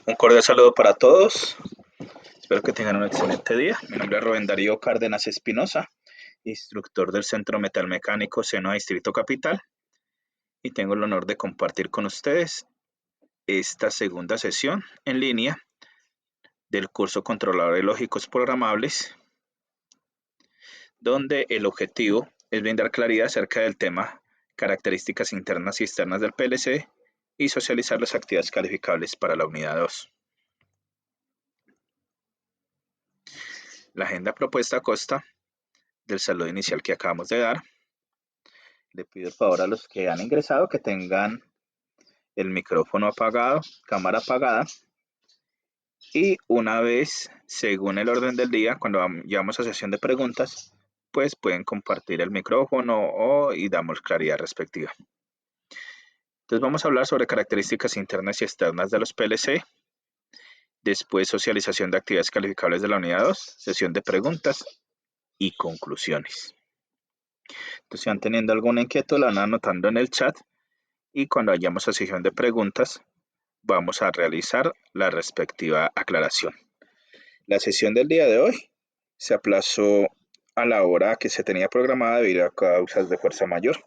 Un cordial saludo para todos. Espero que tengan un excelente día. Mi nombre es Rubén Darío Cárdenas Espinosa, instructor del Centro Metalmecánico Seno Distrito Capital, y tengo el honor de compartir con ustedes esta segunda sesión en línea del curso Controladores Lógicos Programables, donde el objetivo es brindar claridad acerca del tema características internas y externas del PLC y socializar las actividades calificables para la unidad 2. La agenda propuesta consta del saludo inicial que acabamos de dar. Le pido el favor a los que han ingresado que tengan el micrófono apagado, cámara apagada, y una vez, según el orden del día, cuando llegamos a sesión de preguntas, pues pueden compartir el micrófono y damos claridad respectiva. Entonces vamos a hablar sobre características internas y externas de los PLC, después socialización de actividades calificables de la unidad 2, sesión de preguntas y conclusiones. Entonces, si van teniendo alguna inquietud, la van anotando en el chat y cuando vayamos a sesión de preguntas, vamos a realizar la respectiva aclaración. La sesión del día de hoy se aplazó a la hora que se tenía programada debido a causas de fuerza mayor.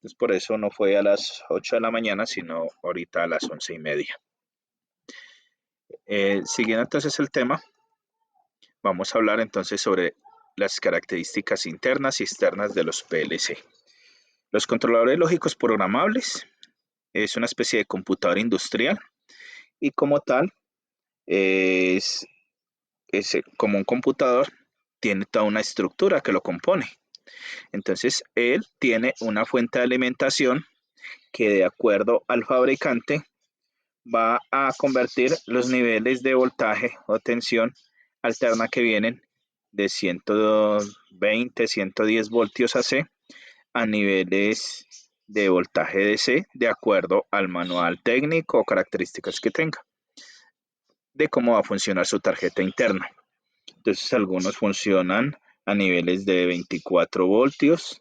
Entonces, por eso no fue a las 8 de la mañana, sino ahorita a las 11:30. Siguiendo entonces el tema, vamos a hablar entonces sobre las características internas y externas de los PLC. Los controladores lógicos programables es una especie de computador industrial y como tal es como un computador, tiene toda una estructura que lo compone. Entonces, él tiene una fuente de alimentación que de acuerdo al fabricante va a convertir los niveles de voltaje o tensión alterna que vienen de 120, 110 voltios AC a niveles de voltaje DC de acuerdo al manual técnico o características que tenga de cómo va a funcionar su tarjeta interna. Entonces algunos funcionan a niveles de 24 voltios,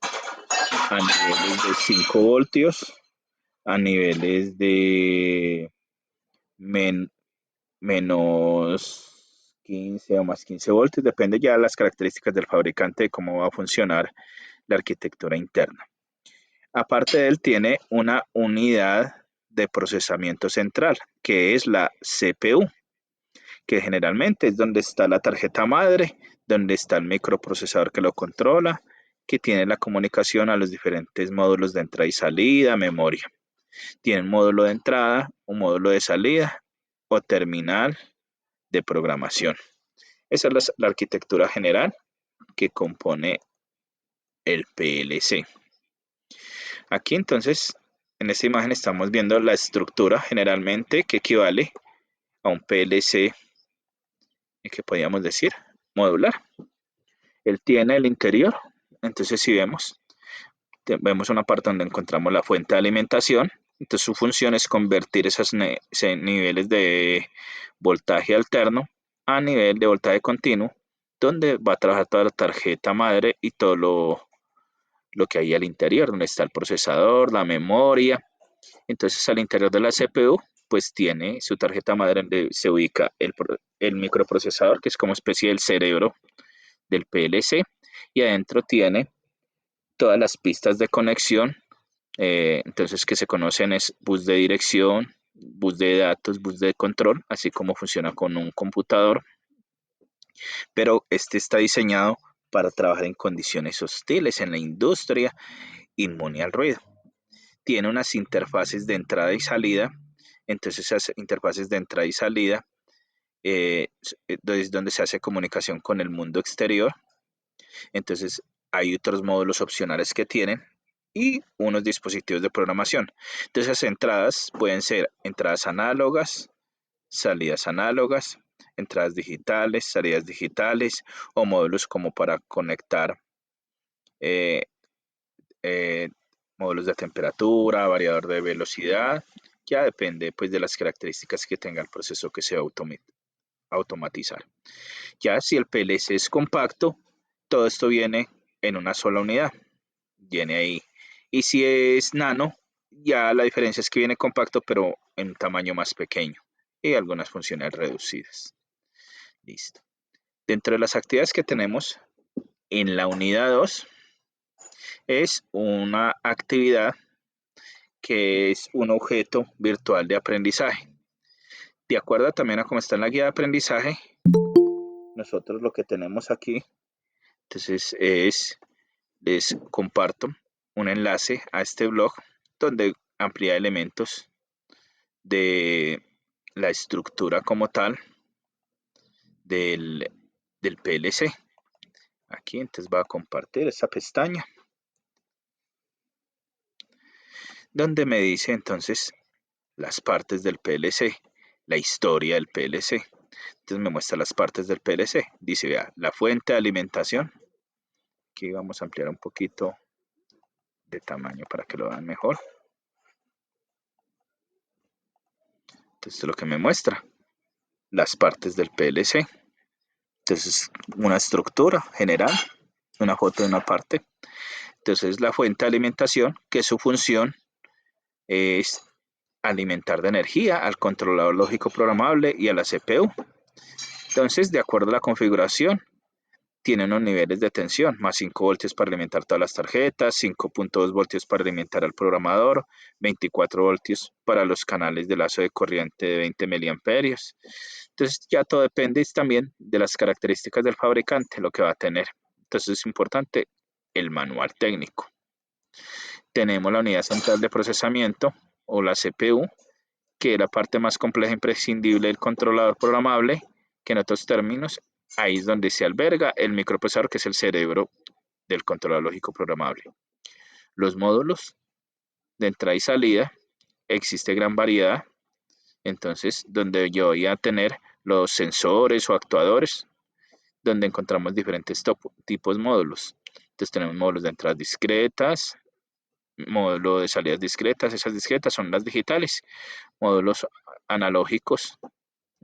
a niveles de 5 voltios, a niveles de menos 15 o más 15 voltios, depende ya de las características del fabricante de cómo va a funcionar la arquitectura interna. Aparte de él tiene una unidad de procesamiento central, que es la CPU, que generalmente es donde está la tarjeta madre, donde está el microprocesador que lo controla, que tiene la comunicación a los diferentes módulos de entrada y salida, memoria. Tiene un módulo de entrada, un módulo de salida o terminal de programación. Esa es la arquitectura general que compone el PLC. Aquí entonces, en esta imagen estamos viendo la estructura generalmente que equivale a un PLC, que podríamos decir modular. Él tiene el interior, entonces si vemos una parte donde encontramos la fuente de alimentación. Entonces su función es convertir esos niveles de voltaje alterno a nivel de voltaje continuo, donde va a trabajar toda la tarjeta madre y todo lo que hay al interior, donde está el procesador, la memoria. Entonces al interior de la CPU pues tiene su tarjeta madre donde se ubica el microprocesador, que es como especie del cerebro del PLC, y adentro tiene todas las pistas de conexión, entonces que se conocen es bus de dirección, bus de datos, bus de control, así como funciona con un computador, pero este está diseñado para trabajar en condiciones hostiles en la industria, inmune al ruido. Tiene unas interfaces de entrada y salida, entonces esas interfaces de entrada y salida es donde se hace comunicación con el mundo exterior. Entonces hay otros módulos opcionales que tienen y unos dispositivos de programación. Entonces esas entradas pueden ser entradas análogas, salidas análogas, entradas digitales, salidas digitales o módulos como para conectar eh, eh, módulos de temperatura, variador de velocidad. Ya depende pues de las características que tenga el proceso que se va a automatizar. Ya si el PLC es compacto, todo esto viene en una sola unidad, viene ahí. Y si es nano, ya la diferencia es que viene compacto, pero en un tamaño más pequeño. y algunas funciones reducidas. Listo. Dentro de las actividades que tenemos en la unidad 2 es una actividad que es un objeto virtual de aprendizaje. De acuerdo también a cómo está en la guía de aprendizaje, nosotros lo que tenemos aquí, entonces les comparto un enlace a este blog donde amplía elementos de la estructura como tal del PLC. Aquí entonces va a compartir esa pestaña donde me dice entonces las partes del PLC, la historia del PLC. Entonces me muestra las partes del PLC. Dice, vea, la fuente de alimentación. Aquí vamos a ampliar un poquito de tamaño para que lo vean mejor. Entonces lo que me muestra, las partes del PLC. Entonces una estructura general, una foto de una parte. Entonces la fuente de alimentación, que su función es alimentar de energía al controlador lógico programable y a la CPU. Entonces, de acuerdo a la configuración, tiene unos niveles de tensión, más 5 voltios para alimentar todas las tarjetas, 5.2 voltios para alimentar al programador, 24 voltios para los canales de lazo de corriente de 20 miliamperios. Entonces ya todo depende también de las características del fabricante, lo que va a tener. Entonces es importante el manual técnico. Tenemos la unidad central de procesamiento o la CPU, que es la parte más compleja e imprescindible del controlador programable, que en otros términos, ahí es donde se alberga el microprocesador, que es el cerebro del controlador lógico programable. Los módulos de entrada y salida, existe gran variedad, entonces donde yo voy a tener los sensores o actuadores, donde encontramos diferentes tipos de módulos. Entonces tenemos módulos de entradas discretas, módulo de salidas discretas, esas discretas son las digitales, módulos analógicos,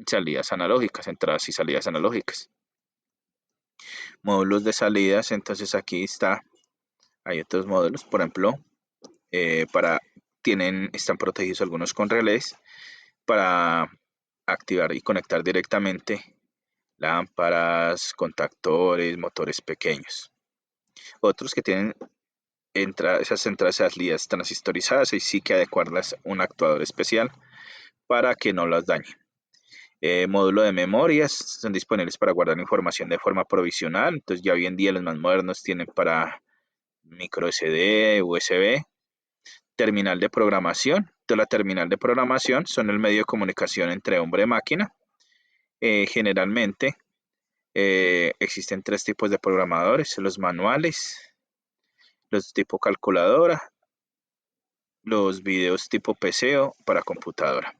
salidas analógicas, entradas y salidas analógicas. Módulos de salidas, entonces aquí hay otros módulos, por ejemplo, están protegidos algunos con relés para activar y conectar directamente lámparas, contactores, motores pequeños. Otros que tienen esas entradas y salidas transistorizadas y sí que adecuarlas un actuador especial para que no las dañe. Módulo de memorias, son disponibles para guardar información de forma provisional, entonces ya hoy en día los más modernos tienen para micro SD, USB. Terminal de programación, entonces la terminal de programación son el medio de comunicación entre hombre y máquina. Generalmente existen 3 tipos de programadores, los manuales, los tipo calculadora, los videos tipo PC o para computadora.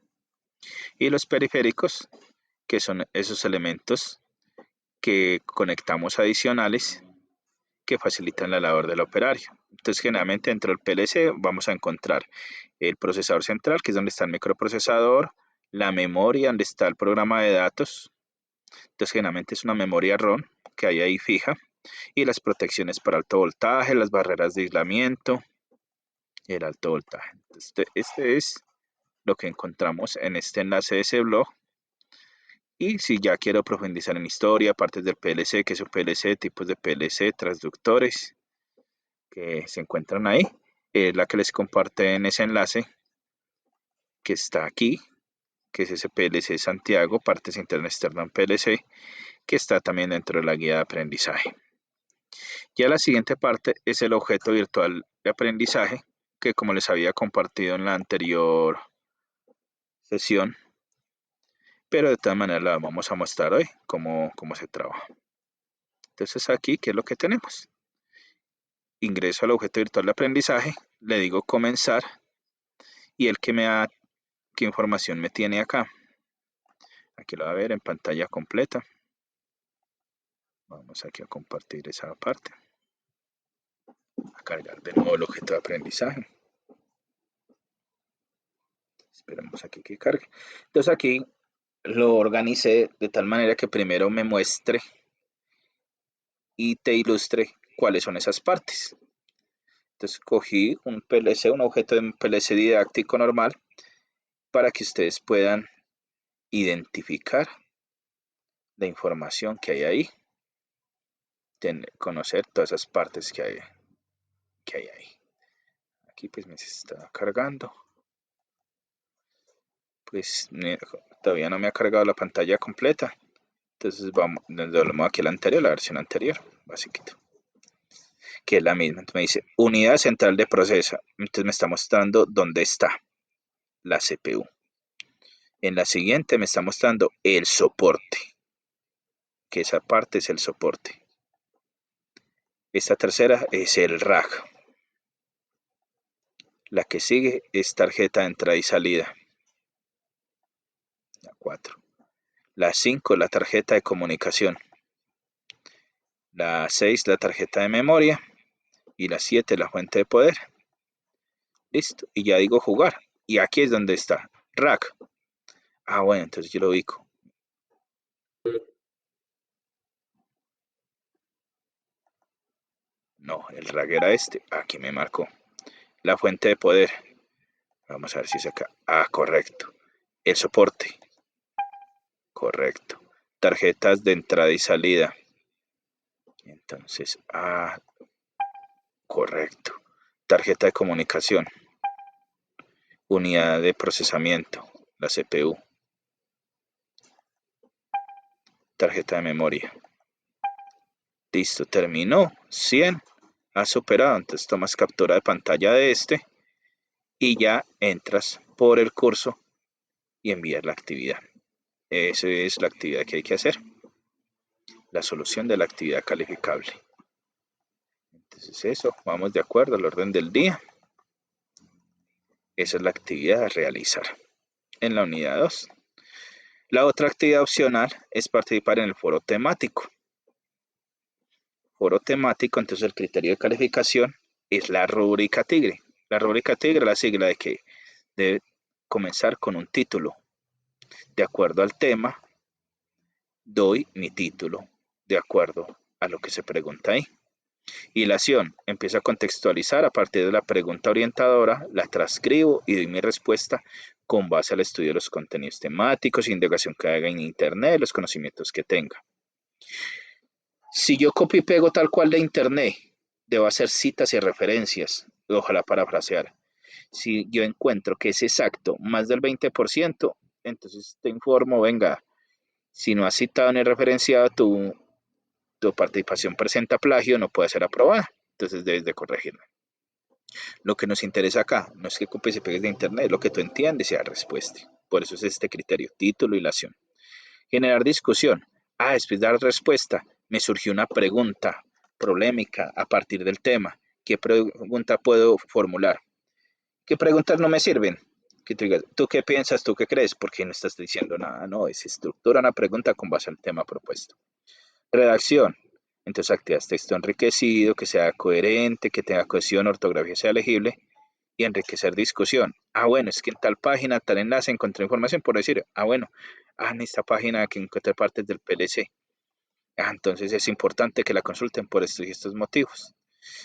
Y los periféricos, que son esos elementos que conectamos adicionales que facilitan la labor del operario. Entonces, generalmente dentro del PLC vamos a encontrar el procesador central, que es donde está el microprocesador, la memoria, donde está el programa de datos. Entonces, generalmente es una memoria ROM que hay ahí fija, y las protecciones para alto voltaje, las barreras de aislamiento y el alto voltaje. Entonces, este es lo que encontramos en este enlace de ese blog. Y si ya quiero profundizar en historia, partes del PLC, que es un PLC, tipos de PLC, transductores que se encuentran ahí, es la que les comparte en ese enlace que está aquí, que es ese PLC Santiago, partes internas externas en PLC, que está también dentro de la guía de aprendizaje. Ya la siguiente parte es el objeto virtual de aprendizaje, que como les había compartido en la anterior sesión, pero de todas maneras la vamos a mostrar hoy cómo se trabaja. Entonces aquí, ¿qué es lo que tenemos? Ingreso al objeto virtual de aprendizaje, le digo comenzar y el que me da qué información me tiene acá. Aquí lo va a ver en pantalla completa. Vamos aquí a compartir esa parte. A cargar de nuevo el objeto de aprendizaje. Esperamos aquí que cargue. Entonces aquí lo organicé de tal manera que primero me muestre y te ilustre cuáles son esas partes. Entonces cogí un PLC, un objeto de un PLC didáctico normal, para que ustedes puedan identificar la información que hay ahí, conocer todas esas partes que hay ahí. Aquí pues me está cargando. Pues todavía no me ha cargado la pantalla completa. Entonces nos volvemos aquí a la anterior, la versión anterior, básicamente, que es la misma. Entonces me dice unidad central de proceso. Entonces me está mostrando dónde está la CPU. En la siguiente me está mostrando el soporte, que esa parte es el soporte. Esta tercera es el rack. La que sigue es tarjeta de entrada y salida. La 4. La 5, la tarjeta de comunicación. La 6, la tarjeta de memoria. Y la 7, la fuente de poder. Listo. Y ya digo jugar. Y aquí es donde está. Rack. Ah, bueno, entonces yo lo ubico. No, el rack era este. Aquí me marcó. La fuente de poder. Vamos a ver si es acá. Ah, correcto. El soporte. Correcto. Tarjetas de entrada y salida. Entonces, correcto. Tarjeta de comunicación. Unidad de procesamiento, la CPU. Tarjeta de memoria. Listo, terminó. 100. Ha superado. Entonces tomas captura de pantalla de este y ya entras por el curso y envías la actividad. Esa es la actividad que hay que hacer. La solución de la actividad calificable. Entonces eso, vamos de acuerdo al orden del día. Esa es la actividad a realizar en la unidad 2. La otra actividad opcional es participar en el foro temático. Foro temático, entonces el criterio de calificación es la rúbrica tigre. La rúbrica tigre es la sigla de que debe comenzar con un título. De acuerdo al tema, doy mi título de acuerdo a lo que se pregunta ahí. Hilación, empiezo a contextualizar a partir de la pregunta orientadora, la transcribo y doy mi respuesta con base al estudio de los contenidos temáticos, indagación que haga en internet, los conocimientos que tenga. Si yo copio y pego tal cual de internet, debo hacer citas y referencias, ojalá parafrasear. Si yo encuentro que es exacto, más del 20%, entonces te informo, venga, si no has citado ni referenciado, tu participación presenta plagio, no puede ser aprobada, entonces debes de corregirlo. Lo que nos interesa acá no es que copies y pegues de internet, lo que tú entiendes y la respuesta. Por eso es este criterio, título y hilación. Generar discusión. Después de dar respuesta, me surgió una pregunta polémica a partir del tema. ¿Qué pregunta puedo formular? ¿Qué preguntas no me sirven? Que tú digas, ¿tú qué piensas? ¿Tú qué crees? Porque no estás diciendo nada, no, es estructura una pregunta con base al tema propuesto. Redacción. Entonces activas texto enriquecido, que sea coherente, que tenga cohesión, ortografía sea legible y enriquecer discusión. Bueno, es que en tal página, tal enlace encontré información por decir, bueno, en esta página que encontré partes del PLC. Entonces es importante que la consulten por estos y estos motivos.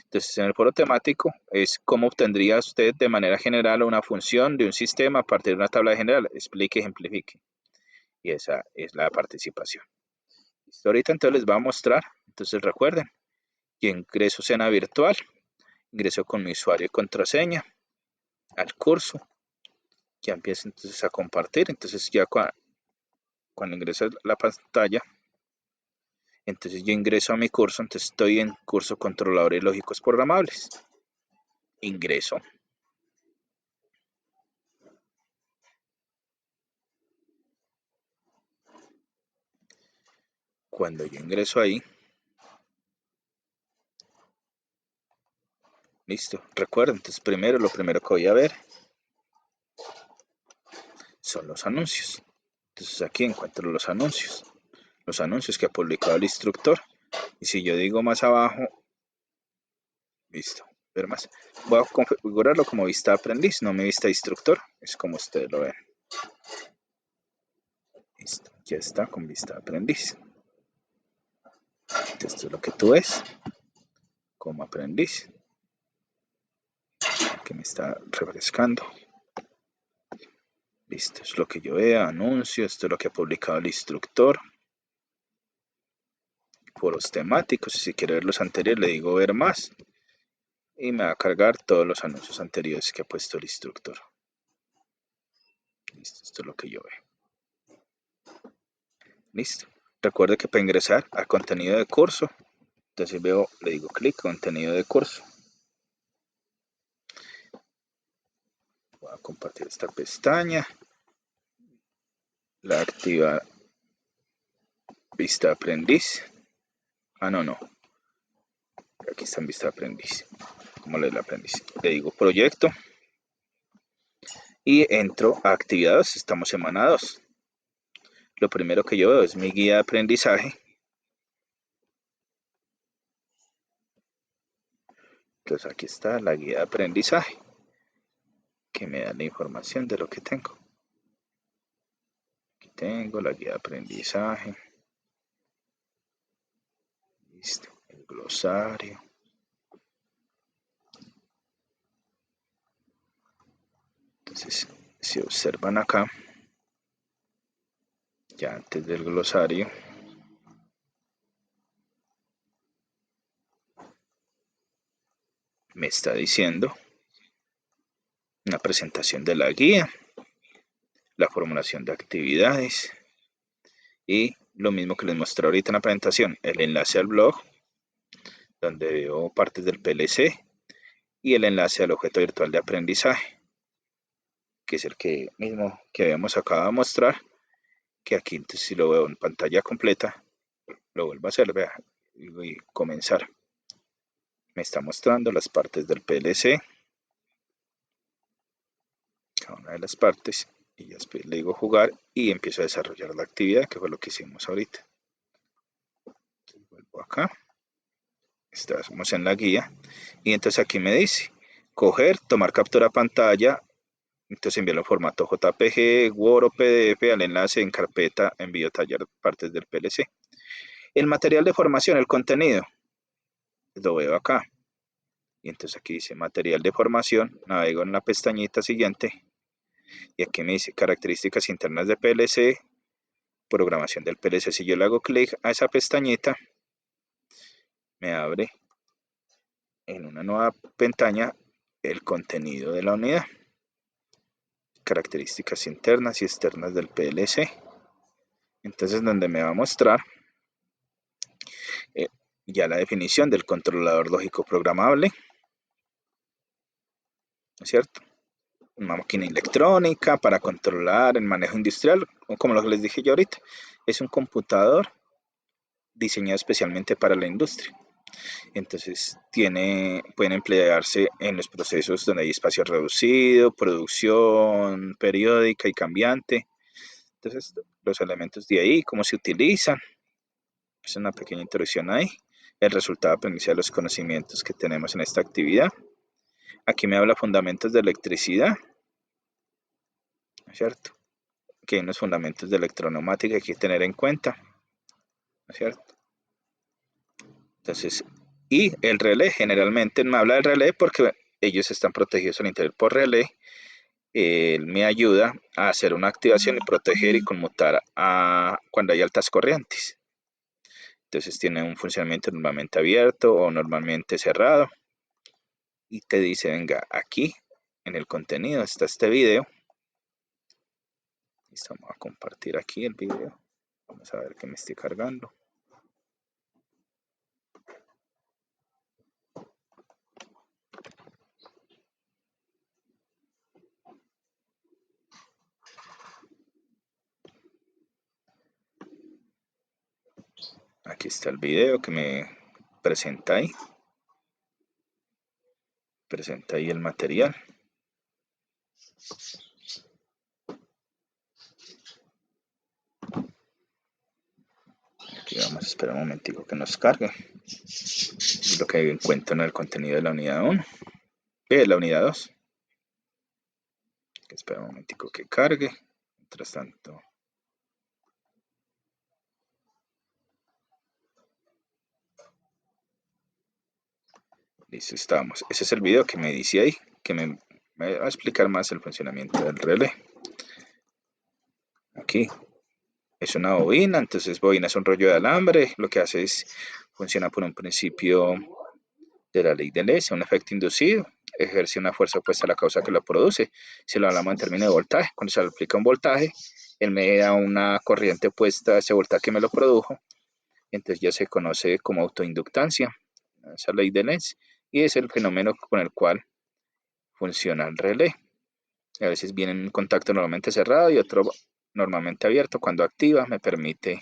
Entonces en el foro temático es cómo obtendría usted de manera general una función de un sistema a partir de una tabla general. Explique, ejemplifique. Y esa es la participación. Listo, ahorita entonces les voy a mostrar. Entonces recuerden, yo ingreso Sena Virtual, ingreso con mi usuario y contraseña al curso. Ya empiezo entonces a compartir. Entonces ya cuando ingreso a la pantalla, entonces yo ingreso a mi curso. Entonces estoy en curso controladores lógicos programables. Ingreso. Cuando yo ingreso ahí, listo. Recuerden, entonces lo primero que voy a ver son los anuncios. Entonces aquí encuentro los anuncios que ha publicado el instructor. Y si yo digo más abajo, listo, ver más. Voy a configurarlo como vista aprendiz, no mi vista instructor. Es como ustedes lo ven. Listo, ya está con vista aprendiz. Esto es lo que tú ves como aprendiz. Que me está refrescando. Listo, es lo que yo veo, anuncio, esto es lo que ha publicado el instructor. Foros temáticos, si quiere ver los anteriores le digo ver más. Y me va a cargar todos los anuncios anteriores que ha puesto el instructor. Listo, esto es lo que yo veo. Listo. Recuerde que para ingresar a contenido de curso, entonces veo, le digo clic, contenido de curso. Voy a compartir esta pestaña. La activa vista aprendiz. No. Aquí está en vista aprendiz. ¿Cómo leer el aprendiz? Le digo proyecto. Y entro a actividades. Estamos semana 2. Lo primero que yo veo es mi guía de aprendizaje. Entonces aquí está la guía de aprendizaje, que me da la información de lo que tengo. Aquí tengo la guía de aprendizaje. Listo. El glosario. Entonces, si observan acá, ya antes del glosario, me está diciendo una presentación de la guía, la formulación de actividades y lo mismo que les mostré ahorita en la presentación, el enlace al blog, donde veo partes del PLC y el enlace al objeto virtual de aprendizaje, que es el que mismo que habíamos acabado de mostrar, que aquí entonces si lo veo en pantalla completa, lo vuelvo a hacer, vea, y voy a comenzar. Me está mostrando las partes del PLC, cada una de las partes, y ya después le digo jugar y empiezo a desarrollar la actividad, que fue lo que hicimos ahorita. Entonces, vuelvo acá, estamos en la guía, y entonces aquí me dice, coger, tomar captura pantalla, entonces enviarlo en formato JPG, Word o PDF al enlace en carpeta, envío taller partes del PLC. El material de formación, el contenido, lo veo acá. Y entonces aquí dice material de formación, navego en la pestañita siguiente y aquí me dice características internas de PLC, programación del PLC. Si yo le hago clic a esa pestañita, me abre en una nueva pestaña el contenido de la unidad, características internas y externas del PLC. Entonces donde me va a mostrar ya la definición del controlador lógico programable, ¿no es cierto? Una máquina electrónica para controlar el manejo industrial, como lo que les dije yo ahorita, es un computador diseñado especialmente para la industria. Entonces pueden emplearse en los procesos donde hay espacio reducido, producción periódica y cambiante. Entonces, los elementos de ahí, cómo se utilizan, es una pequeña introducción ahí. El resultado aprendizaje de los conocimientos que tenemos en esta actividad. Aquí me habla fundamentos de electricidad, ¿no es cierto? Que hay unos fundamentos de electroneumática que hay que tener en cuenta, ¿no es cierto? Entonces, y el relé, generalmente me habla del relé porque ellos están protegidos al interior por relé. Él me ayuda a hacer una activación y proteger y conmutar cuando hay altas corrientes. Entonces tiene un funcionamiento normalmente abierto o normalmente cerrado. Y te dice, venga, aquí en el contenido está este video. Listo, vamos a compartir aquí el video. Vamos a ver que me estoy cargando. Aquí está el video que me presenta ahí. Presenta ahí el material. Aquí vamos a esperar un momentico que nos cargue. Es lo que encuentro en el contenido de la unidad 1. La unidad 2. Espera un momentico que cargue. Mientras tanto. Listo, estamos. Ese es el video que me dice ahí, que me va a explicar más el funcionamiento del relé. aquí es una bobina, entonces bobina es un rollo de alambre, lo que hace es, funciona por un principio de la ley de Less, un efecto inducido, ejerce una fuerza opuesta a la causa que lo produce. Si lo hablamos en términos de voltaje, cuando se le aplica un voltaje, él me da una corriente opuesta a ese voltaje que me lo produjo, entonces ya se conoce como autoinductancia, esa ley de Less, y es el fenómeno con el cual funciona el relé. A veces viene en un contacto normalmente cerrado y otro normalmente abierto. Cuando activa me permite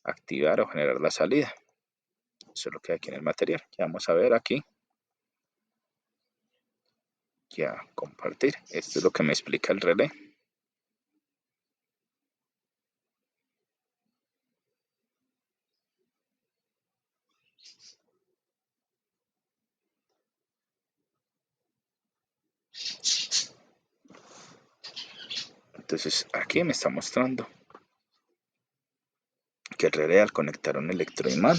activar o generar la salida. Eso es lo que hay aquí en el material. Ya vamos a ver aquí. Ya compartir. Esto es lo que me explica el relé. Entonces aquí me está mostrando que el relé al conectar un electroimán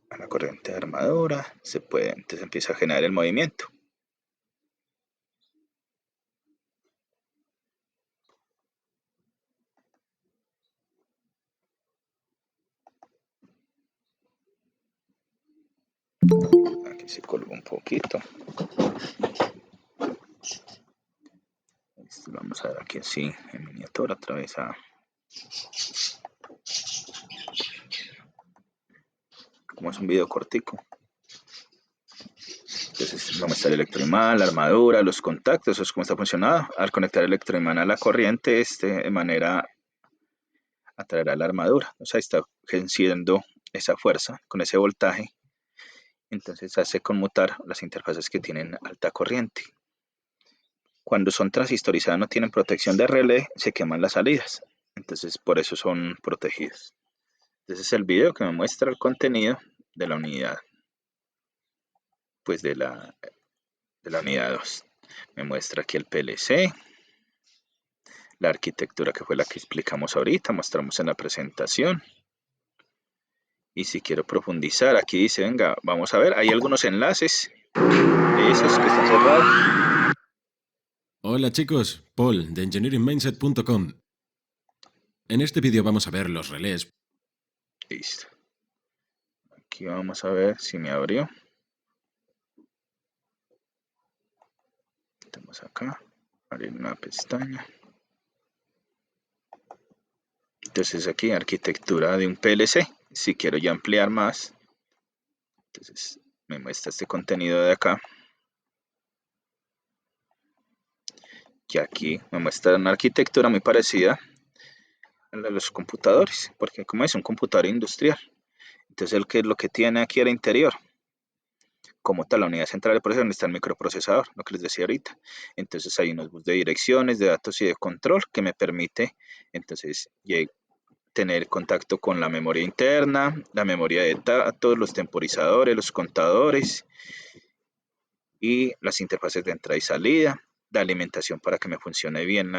a la corriente de armadura entonces empieza a generar el movimiento. Aquí se colgó un poquito. Esto lo vamos a ver aquí así en miniatura otra vez como es un video cortico. Entonces vamos a estar el electroimán, la armadura, los contactos, eso es cómo está funcionando. Al conectar el electroimán a la corriente, de manera atraerá la armadura. O sea, está ejerciendo esa fuerza con ese voltaje. Entonces hace conmutar las interfaces que tienen alta corriente. Cuando son transistorizadas, no tienen protección de relé, se queman las salidas. Entonces por eso son protegidas. Entonces es el video que me muestra el contenido de la unidad, pues de la unidad 2. Me muestra aquí el PLC, la arquitectura que fue la que explicamos ahorita, mostramos en la presentación. Y si quiero profundizar, aquí dice, venga, vamos a ver, hay algunos enlaces de esos que están cerrados. Hola chicos, Paul de engineeringmindset.com. En este vídeo vamos a ver los relés. Listo. Aquí vamos a ver si me abrió. Estamos acá, abrir una pestaña. Entonces aquí arquitectura de un PLC. Si quiero ya ampliar más, entonces me muestra este contenido de acá. Y aquí me muestra una arquitectura muy parecida a la de los computadores, porque como es un computador industrial. Entonces ¿qué es lo que tiene aquí al interior? Como tal, la unidad central de proceso donde está el microprocesador, lo que les decía ahorita. Entonces hay unos bus de direcciones, de datos y de control que me permite entonces tener contacto con la memoria interna, la memoria de datos, los temporizadores, los contadores y las interfaces de entrada y salida, la alimentación para que me funcione bien.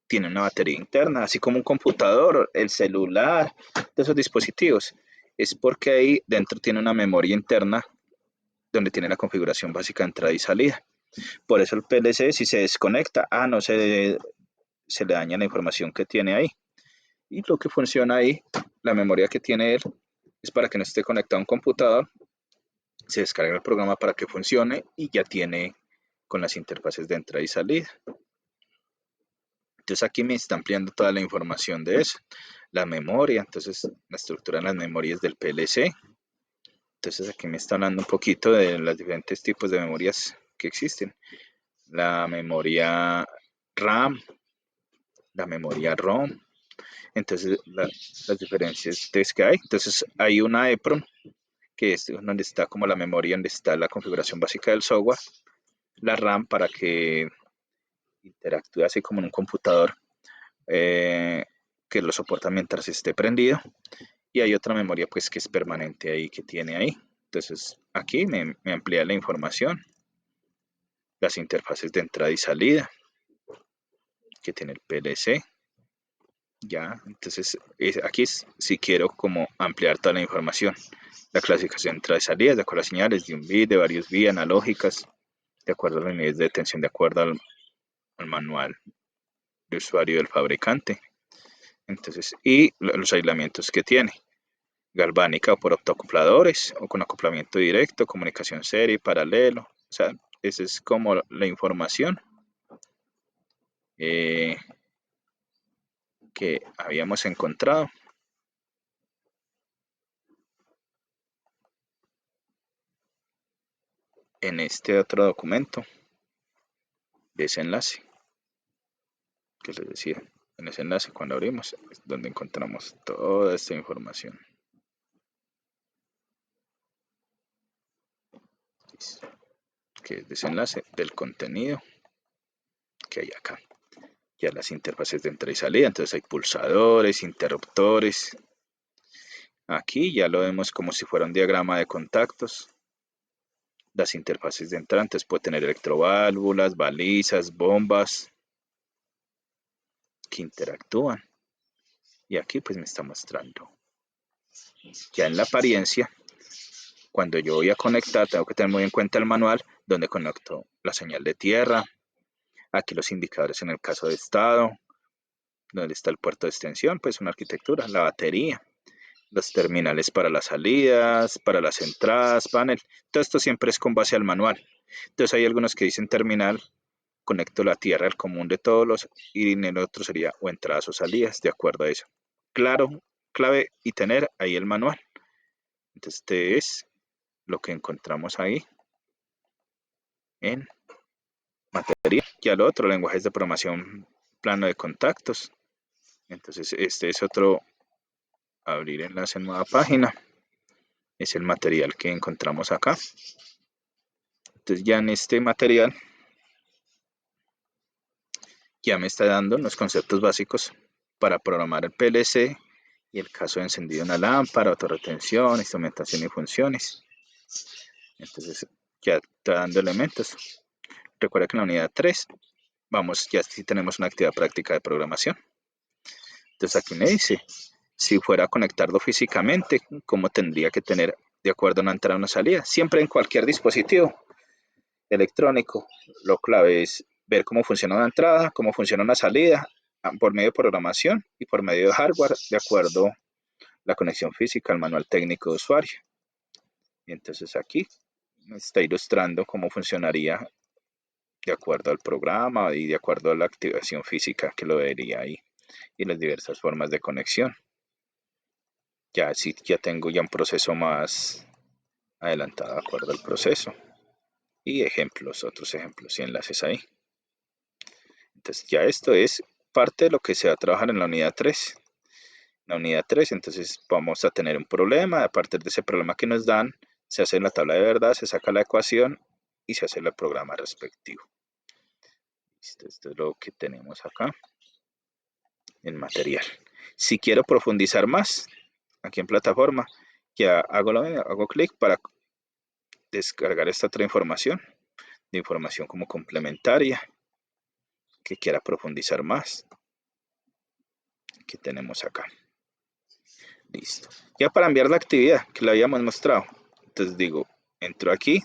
Tiene una batería interna, así como un computador, el celular, de esos dispositivos. Es porque ahí dentro tiene una memoria interna donde tiene la configuración básica de entrada y salida. Por eso el PLC, si se desconecta, no se le daña la información que tiene ahí. Y lo que funciona ahí, la memoria que tiene él, es para que no esté conectado a un computador, se descarga el programa para que funcione y ya tiene con las interfaces de entrada y salida. Entonces aquí me está ampliando toda la información de eso. La memoria, entonces la estructura de las memorias del PLC. Entonces aquí me está hablando un poquito de los diferentes tipos de memorias que existen. La memoria RAM, la memoria ROM. Entonces las diferencias que hay. Entonces hay una EPROM, que es donde está como la memoria, donde está la configuración básica del software. La RAM para que interactúe así como en un computador, que lo soporta mientras esté prendido. Y hay otra memoria pues que es permanente ahí, que tiene ahí. Entonces aquí me amplía la información, las interfaces de entrada y salida que tiene el PLC. Ya, entonces aquí si quiero como ampliar toda la información, la clasificación de entrada y salida, de acuerdo a las señales de un bit, de varios bits, analógicas, de acuerdo a los niveles de tensión, de acuerdo al manual de usuario del fabricante. Entonces, y los aislamientos que tiene. Galvánica o por optoacopladores o con acoplamiento directo, comunicación serie, paralelo. O sea, esa es como la información eh, que habíamos encontrado. En este otro documento, de ese enlace, que les decía, en ese enlace cuando abrimos, es donde encontramos toda esta información. Que es desenlace del contenido que hay acá. Ya las interfaces de entrada y salida, entonces hay pulsadores, interruptores. Aquí ya lo vemos como si fuera un diagrama de contactos. Las interfaces de entrada, entonces puede tener electroválvulas, balizas, bombas que interactúan. Y aquí pues me está mostrando. Ya en la apariencia, cuando yo voy a conectar, tengo que tener muy en cuenta el manual donde conecto la señal de tierra. Aquí los indicadores en el caso de estado, donde está el puerto de extensión, pues una arquitectura, la batería, los terminales para las salidas, para las entradas, panel. Todo esto siempre es con base al manual. Entonces hay algunos que dicen terminal, conecto la tierra al común de todos los, y en el otro sería o entradas o salidas, de acuerdo a eso. Claro, clave y tener ahí el manual. Entonces este es lo que encontramos ahí en materia. Ya lo otro, lenguajes de programación, plano de contactos. Entonces este es otro, abrir enlace en nueva página. Es el material que encontramos acá. Entonces ya en este material ya me está dando los conceptos básicos para programar el PLC y el caso de encendido de una lámpara, autorretención, instrumentación y funciones. Entonces ya está dando elementos. Recuerda que en la unidad 3 vamos, ya sí tenemos una actividad práctica de programación. Entonces aquí me dice, si fuera a conectarlo físicamente, ¿cómo tendría que tener de acuerdo a una entrada o una salida? Siempre en cualquier dispositivo electrónico, lo clave es ver cómo funciona una entrada, cómo funciona una salida, por medio de programación y por medio de hardware, de acuerdo a la conexión física al manual técnico de usuario. Y entonces aquí me está ilustrando cómo funcionaría de acuerdo al programa y de acuerdo a la activación física que lo vería ahí y las diversas formas de conexión. Ya sí, ya tengo ya un proceso más adelantado de acuerdo al proceso y ejemplos, otros ejemplos y enlaces ahí. Entonces ya esto es parte de lo que se va a trabajar en la unidad 3. La unidad 3, entonces vamos a tener un problema, a partir de ese problema que nos dan, se hace la tabla de verdad, se saca la ecuación y se hace el programa respectivo. Esto es lo que tenemos acá en material. Si quiero profundizar más, aquí en plataforma, ya hago clic para descargar esta otra información, de información como complementaria, que quiera profundizar más, que tenemos acá. Listo. Ya para enviar la actividad que le habíamos mostrado. Entonces digo, entro aquí,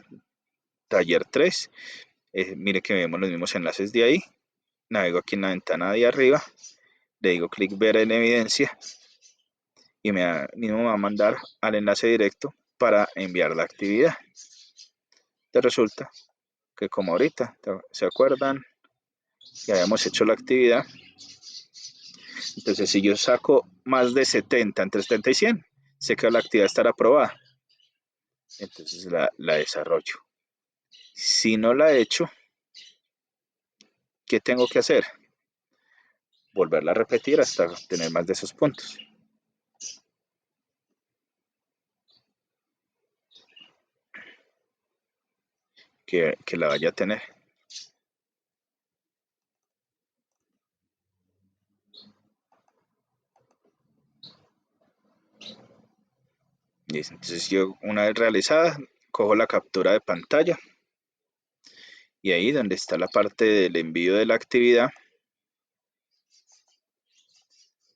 taller 3. Mire que vemos los mismos enlaces de ahí. Navego aquí en la ventana de arriba. Le digo clic ver en evidencia. Y mismo me va a mandar al enlace directo para enviar la actividad. Te resulta que como ahorita, ¿se acuerdan? Que habíamos hecho la actividad. Entonces si yo saco más de 70, entre 70 y 100, sé que la actividad estará aprobada. Entonces la desarrollo. Si no la he hecho, ¿qué tengo que hacer? Volverla a repetir hasta tener más de esos puntos. Que la vaya a tener. Listo. Entonces yo una vez realizada, cojo la captura de pantalla y ahí donde está la parte del envío de la actividad,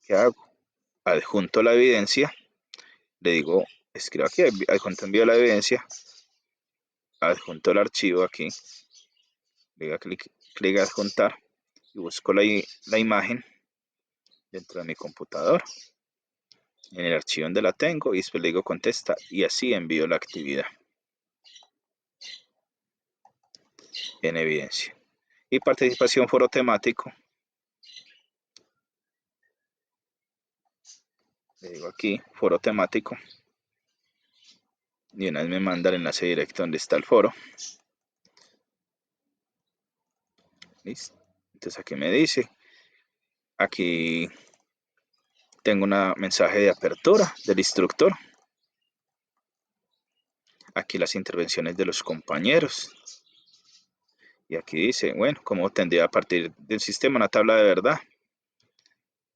¿qué hago? Adjunto la evidencia, le digo, escribo aquí, adjunto envío la evidencia, adjunto el archivo aquí, le digo clic adjuntar y busco la imagen dentro de mi computador. En el archivo donde la tengo y después le digo contesta y así envío la actividad en evidencia. Y participación foro temático. Le digo aquí foro temático y una vez me manda el enlace directo donde está el foro. ¿Listo? Entonces aquí me dice, aquí tengo un mensaje de apertura del instructor. Aquí las intervenciones de los compañeros. Y aquí dice, bueno, cómo tendría a partir del sistema una tabla de verdad.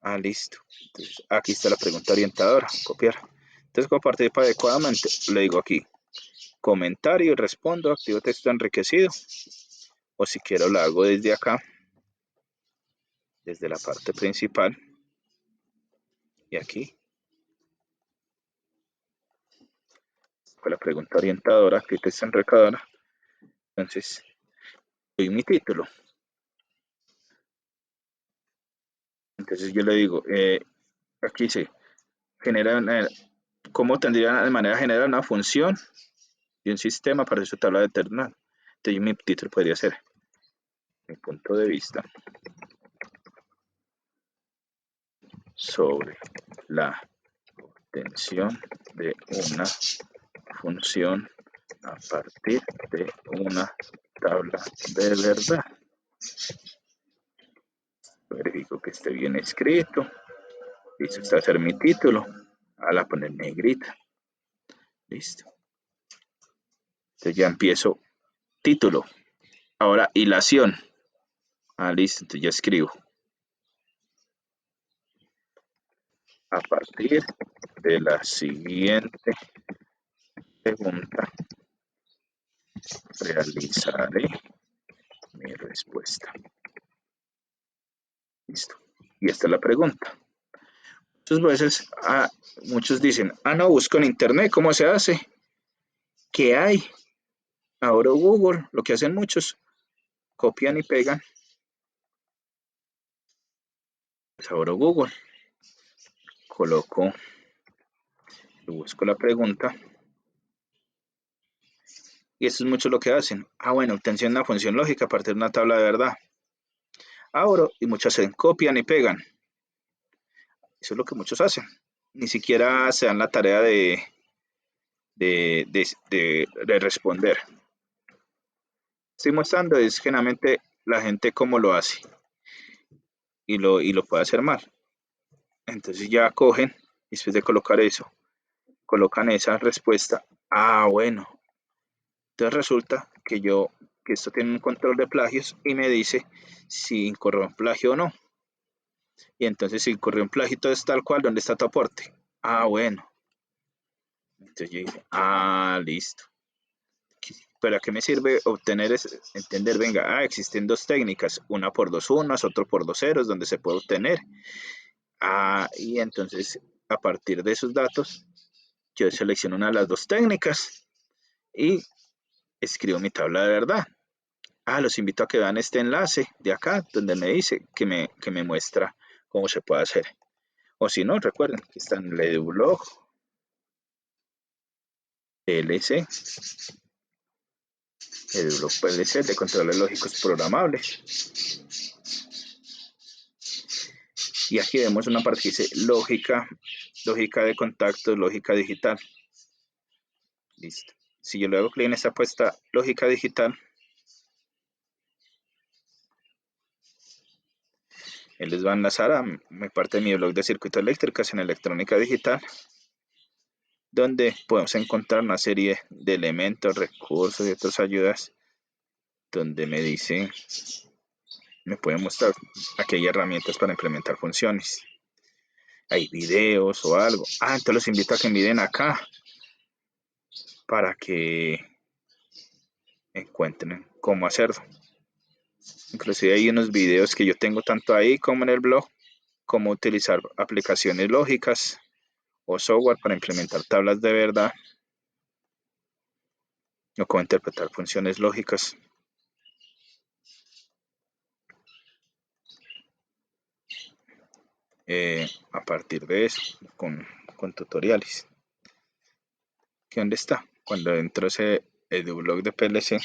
Ah, listo. Entonces, aquí está la pregunta orientadora, copiar. Entonces, ¿cómo participa adecuadamente? Le digo aquí, comentario, respondo, activo texto enriquecido. O si quiero lo hago desde acá, desde la parte principal. Y aquí, con la pregunta orientadora, activo texto enriquecedora. Entonces, doy mi título. Entonces yo le digo, aquí dice, genera cómo tendría de manera general una función de un sistema para su tabla de terminal. Entonces mi título podría ser, mi punto de vista sobre la obtención de una función a partir de una tabla de verdad. Verifico que esté bien escrito. Listo, este va a ser mi título. A la poner negrita. Listo. Entonces ya empiezo título. Ahora hilación. Ah, listo, entonces ya escribo. A partir de la siguiente pregunta, realizaré mi respuesta. Listo. Y esta es la pregunta. Muchas veces muchos dicen, no, busco en internet, ¿cómo se hace? ¿Qué hay? Ahora Google, lo que hacen muchos, copian y pegan. Pues ahora Google, coloco, busco la pregunta. Y eso es mucho lo que hacen. Bueno, obtención de una función lógica a partir de una tabla de verdad. Ahora, y muchas se copian y pegan. Eso es lo que muchos hacen. Ni siquiera se dan la tarea de responder. Estoy mostrando es generalmente la gente cómo lo hace y lo puede hacer mal. Entonces ya cogen, después de colocar eso, colocan esa respuesta. Bueno. Entonces resulta que esto tiene un control de plagios y me dice si incurrió en plagio o no. Y entonces si incurrió en plagio todo es tal cual, ¿dónde está tu aporte? Bueno. Entonces yo dije, listo. ¿Para qué me sirve entender? Venga, existen dos técnicas, una por dos unas, otro por dos ceros, donde se puede obtener. Y entonces, a partir de esos datos, yo selecciono una de las dos técnicas y escribo mi tabla de verdad. Los invito a que vean este enlace de acá, donde me dice que me muestra cómo se puede hacer. O si no, recuerden que está en el EduBlog PLC. EduBlog PLC de controles lógicos programables. Y aquí vemos una parte que dice lógica de contactos, lógica digital. Listo. Si yo le hago clic en esta puesta lógica digital, él les va a enlazar a mi parte de mi blog de circuitos eléctricos en electrónica digital, donde podemos encontrar una serie de elementos, recursos y otras ayudas, donde me puede mostrar aquí hay herramientas para implementar funciones. Hay videos o algo. Entonces los invito a que miren acá para que encuentren cómo hacerlo. Inclusive hay unos videos que yo tengo tanto ahí como en el blog, cómo utilizar aplicaciones lógicas o software para implementar tablas de verdad o cómo interpretar funciones lógicas. a partir de eso, con tutoriales. ¿Qué dónde está? Cuando entro ese EduBlog de PLC,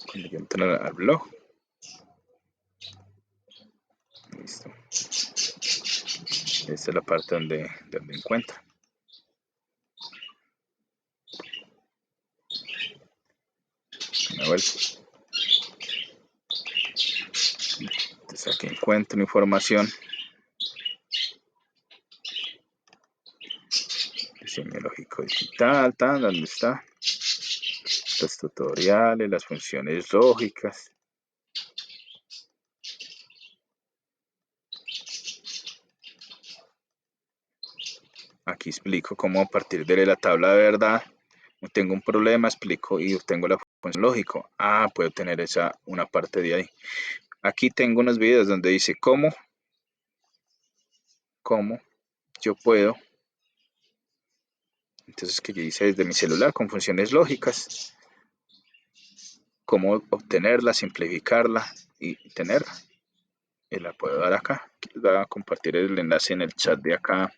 cuando yo entro al blog, listo. Esta es la parte donde encuentra. Una vuelta. Entonces aquí encuentro información. Diseño lógico digital, ¿dónde está? Los tutoriales, las funciones lógicas. Aquí explico cómo a partir de la tabla de verdad tengo un problema, explico y obtengo la función lógica. Puedo tener una parte de ahí. Aquí tengo unos videos donde dice cómo yo puedo. Entonces, que yo hice desde mi celular con funciones lógicas, cómo obtenerla, simplificarla y tenerla. Y la puedo dar acá. Aquí les voy a compartir el enlace en el chat de acá,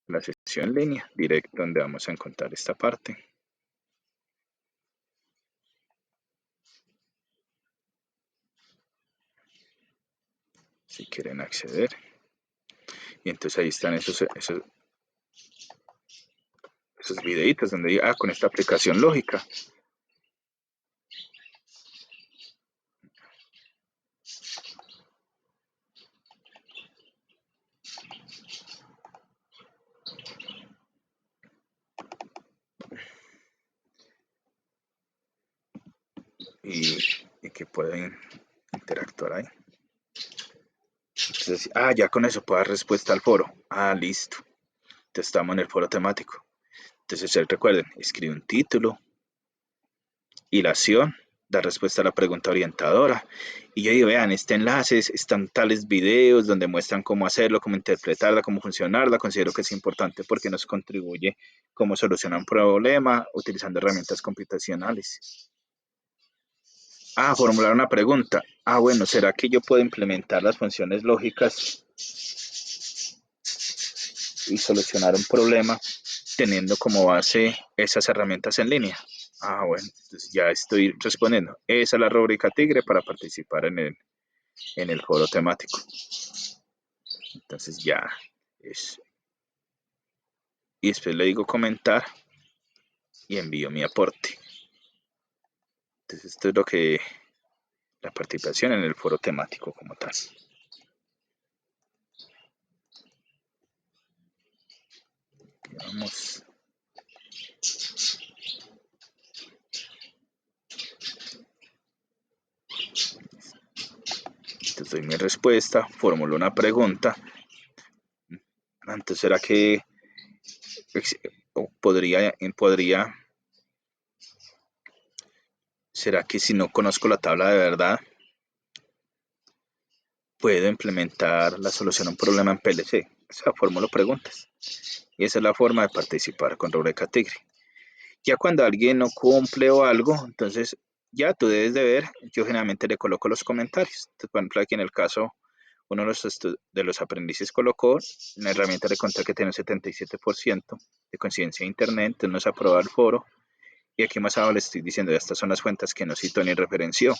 la sesión en línea, directo donde vamos a encontrar esta parte. Si quieren acceder. Y entonces ahí están esos videitos donde diga, con esta aplicación lógica. Y que pueden interactuar ahí. Entonces, ya con eso puedo dar respuesta al foro. Listo. Entonces estamos en el foro temático. Entonces, recuerden, escribe un título, hilación, da respuesta a la pregunta orientadora. Y yo digo, vean, este enlace, están tales videos donde muestran cómo hacerlo, cómo interpretarla, cómo funcionarla. Considero que es importante porque nos contribuye cómo solucionar un problema utilizando herramientas computacionales. Formular una pregunta. Bueno, ¿será que yo puedo implementar las funciones lógicas y solucionar un problema teniendo como base esas herramientas en línea? Bueno, entonces ya estoy respondiendo. Esa es la rúbrica tigre para participar en el foro temático. Entonces ya es. Y después le digo comentar y envío mi aporte. Entonces esto es lo que la participación en el foro temático como tal. Vamos. Entonces doy mi respuesta, formulo una pregunta. Entonces, ¿será que será que si no conozco la tabla de verdad, puedo implementar la solución a un problema en PLC? O sea, formulo preguntas. Y esa es la forma de participar con Rúbrica Tigre. Ya cuando alguien no cumple o algo, entonces ya tú debes de ver, yo generalmente le coloco los comentarios. Entonces, por ejemplo, aquí en el caso, uno de los aprendices colocó una herramienta de control que tiene un 77% de coincidencia de internet, entonces no se aprueba el foro. Y aquí más abajo le estoy diciendo, estas son las fuentes que no cito ni referenció.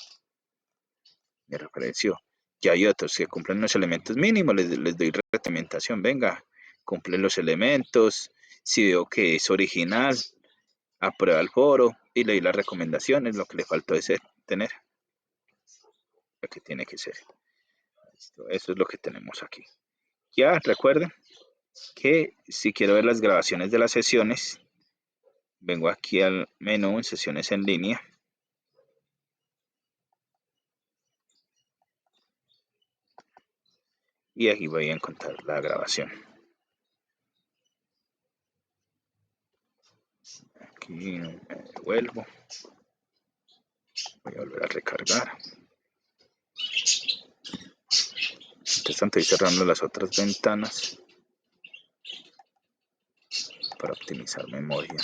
Ya hay otros que cumplen los elementos mínimos, les doy retroalimentación, venga, cumplen los elementos, si veo que es original, aprueba el foro y leí las recomendaciones, lo que le faltó es tener, lo que tiene que ser. Eso es lo que tenemos aquí. Ya recuerden que si quiero ver las grabaciones de las sesiones, vengo aquí al menú en sesiones en línea. Y aquí voy a encontrar la grabación. Aquí me devuelvo. Voy a volver a recargar. Mientras tanto, estoy cerrando las otras ventanas para optimizar memoria.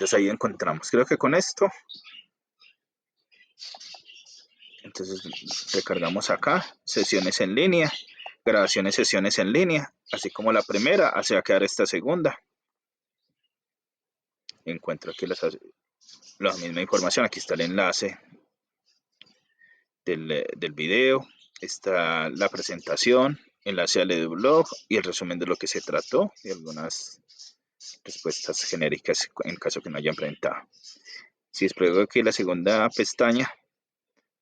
Entonces ahí encontramos, creo que con esto, entonces recargamos acá, sesiones en línea, grabaciones, sesiones en línea, así como la primera, así va a quedar esta segunda. Encuentro aquí la misma información, aquí está el enlace del video, está la presentación, enlace al EduBlog y el resumen de lo que se trató y algunas respuestas genéricas en caso que no hayan presentado. Si despliego aquí la segunda pestaña,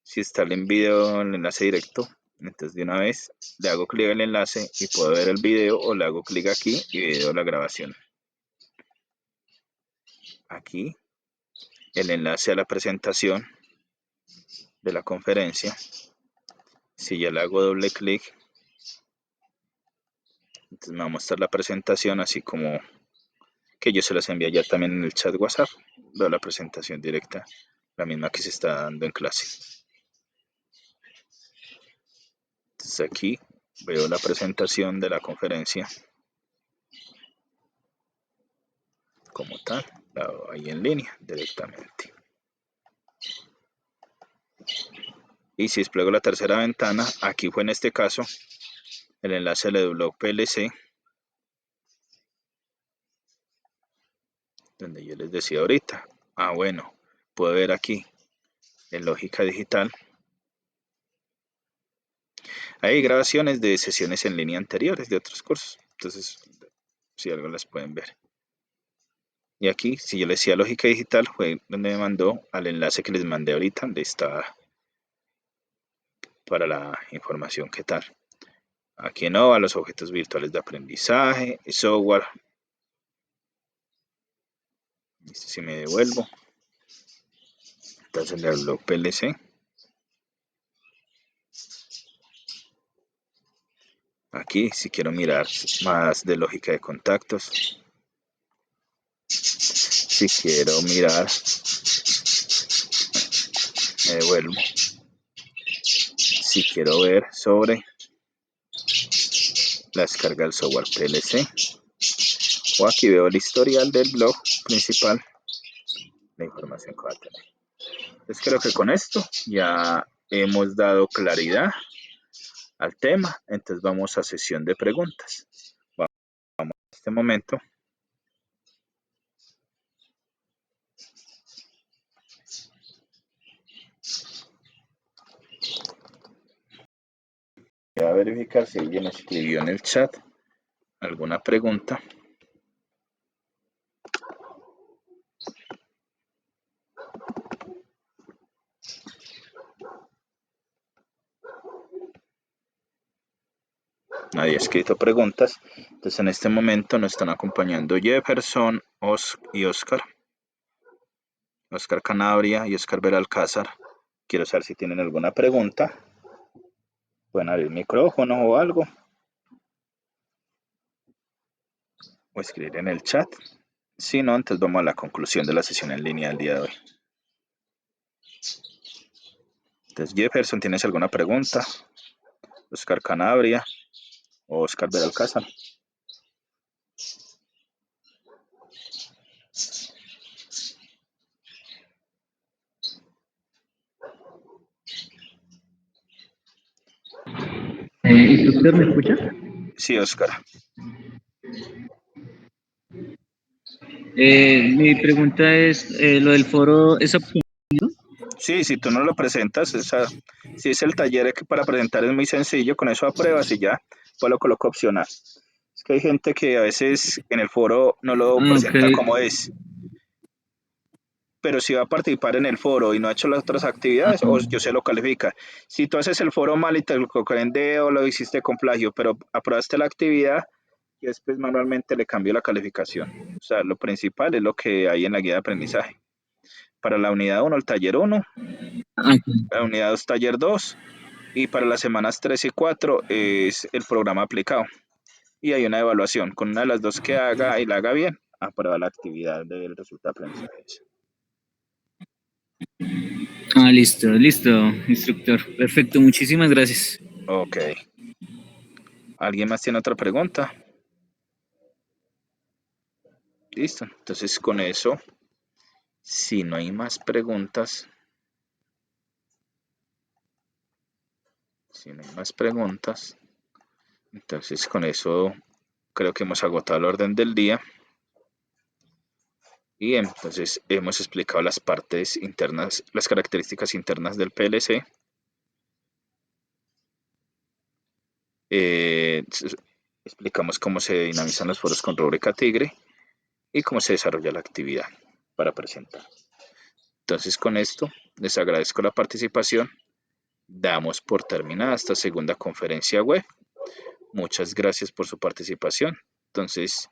si está el video, el enlace directo, entonces de una vez le hago clic al enlace y puedo ver el video, o le hago clic aquí y veo la grabación. Aquí el enlace a la presentación de la conferencia. Si ya le hago doble clic, entonces me va a mostrar la presentación, así como que yo se las envié ya también en el chat WhatsApp. Veo la presentación directa, la misma que se está dando en clase. Entonces aquí veo la presentación de la conferencia como tal, ahí en línea directamente. Y si despliego la tercera ventana, aquí fue en este caso el enlace del EduBlog PLC, donde yo les decía ahorita, bueno, puedo ver aquí en Lógica Digital, hay grabaciones de sesiones en línea anteriores de otros cursos, entonces si algo las pueden ver. Y aquí, si yo le decía Lógica Digital, fue donde me mandó al enlace que les mandé ahorita, donde está para la información que tal. Aquí no, a los objetos virtuales de aprendizaje, software. Si me devuelvo, entonces el blog PLC. Aquí, si quiero mirar más de lógica de contactos, si quiero mirar, me devuelvo. Si quiero ver sobre la descarga del software PLC, o aquí veo el historial del blog principal, la información que va a tener. Entonces creo que con esto ya hemos dado claridad al tema. Entonces vamos a sesión de preguntas. Vamos en este momento. Voy a verificar si alguien escribió en el chat alguna pregunta. Nadie ha escrito preguntas. Entonces en este momento nos están acompañando Jefferson y Oscar. Oscar Canabria y Oscar Belalcázar. Quiero saber si tienen alguna pregunta. Pueden abrir el micrófono o algo. O escribir en el chat. Si no, entonces vamos a la conclusión de la sesión en línea del día de hoy. Entonces, Jefferson, ¿tienes alguna pregunta? Oscar Canabria o Oscar Belalcázar. ¿Usted me escucha? Sí, Oscar. Mi pregunta es, ¿lo del foro es opcional? Sí, si tú no lo presentas, si es el taller que para presentar es muy sencillo, con eso apruebas y ya, pues lo coloco opcional. Es que hay gente que a veces en el foro no lo presenta como es, pero si va a participar en el foro y no ha hecho las otras actividades, o yo se lo califica. Si tú haces el foro mal y te lo colocan o lo hiciste con plagio, pero aprobaste la actividad, y después manualmente le cambio la calificación. O sea, lo principal es lo que hay en la guía de aprendizaje. Para la unidad 1, el taller 1, la unidad 2, taller 2, y para las semanas 3 y 4 es el programa aplicado. Y hay una evaluación. Con una de las dos que haga y la haga bien, aprueba la actividad del resultado de aprendizaje. Listo, instructor. Perfecto, muchísimas gracias. Ok. ¿Alguien más tiene otra pregunta? Listo. Entonces con eso Si no hay más preguntas, entonces con eso creo que hemos agotado el orden del día. Y entonces hemos explicado las partes internas, las características internas del PLC. Explicamos cómo se dinamizan los foros con rúbrica Tigre y cómo se desarrolla la actividad para presentar. Entonces con esto les agradezco la participación. Damos por terminada esta segunda conferencia web. Muchas gracias por su participación. Entonces